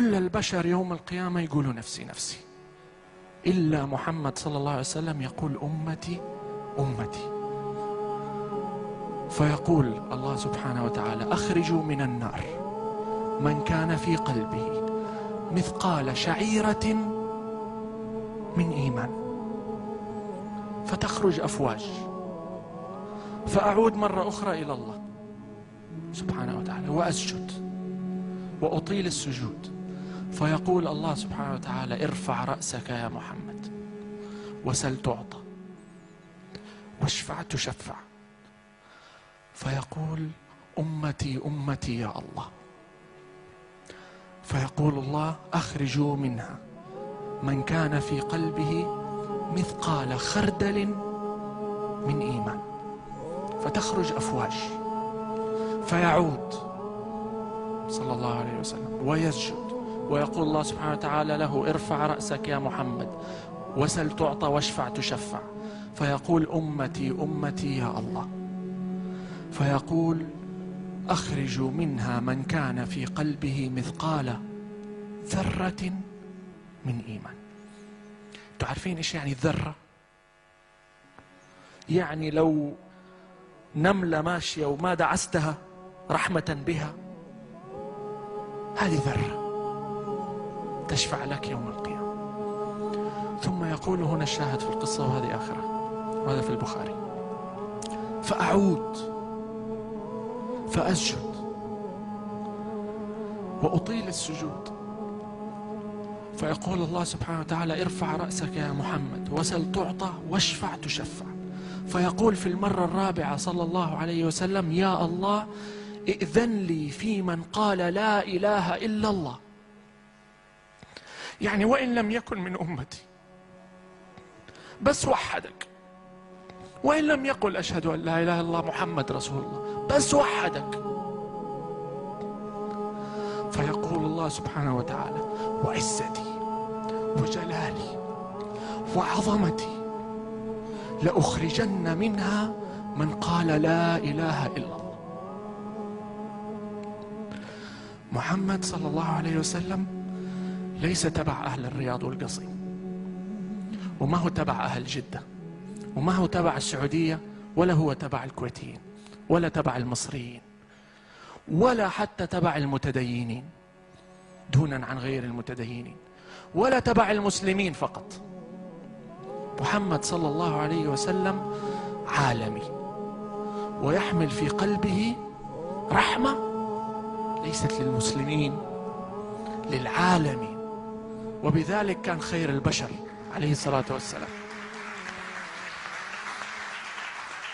كل البشر يوم القيامة يقولوا نفسي نفسي، إلا محمد صلى الله عليه وسلم يقول أمتي أمتي. فيقول الله سبحانه وتعالى أخرجوا من النار من كان في قلبه مثقال شعيرة من إيمان، فتخرج أفواج. فأعود مرة أخرى إلى الله سبحانه وتعالى وأسجد وأطيل السجود، فيقول الله سبحانه وتعالى ارفع رأسك يا محمد وسل تعطى واشفع تشفع. فيقول أمتي أمتي يا الله. فيقول الله أخرجوا منها من كان في قلبه مثقال خردل من إيمان، فتخرج أفواج. فيعود صلى الله عليه وسلم ويسجد ويقول الله سبحانه وتعالى له ارفع رأسك يا محمد وسل تعطى واشفع تشفع. فيقول أمتي أمتي يا الله. فيقول أخرجوا منها من كان في قلبه مثقال ذرة من إيمان. تعرفين إيش يعني ذرة؟ يعني لو نملة ماشية وما دعستها رحمة بها، هذه ذرة تشفع لك يوم القيامة. ثم يقول هنا الشاهد في القصة، وهذه آخرة، وهذا في البخاري. فأعود فأسجد وأطيل السجود، فيقول الله سبحانه وتعالى ارفع رأسك يا محمد وسل تعطى واشفع تشفع. فيقول في المرة الرابعة صلى الله عليه وسلم يا الله ائذن لي في من قال لا إله إلا الله. يعني وإن لم يكن من أمتي بس وحدك، وإن لم يقل أشهد أن لا إله إلا الله محمد رسول الله بس وحدك. فيقول الله سبحانه وتعالى وعزتي وجلالي وعظمتي لأخرجن منها من قال لا إله إلا الله. محمد صلى الله عليه وسلم ليس تبع أهل الرياض والقصيم، وما هو تبع أهل جدة، وما هو تبع السعودية، ولا هو تبع الكويتيين، ولا تبع المصريين، ولا حتى تبع المتدينين دونا عن غير المتدينين، ولا تبع المسلمين فقط. محمد صلى الله عليه وسلم عالمي، ويحمل في قلبه رحمة ليست للمسلمين، للعالمين، وبذلك كان خير البشر عليه الصلاة والسلام.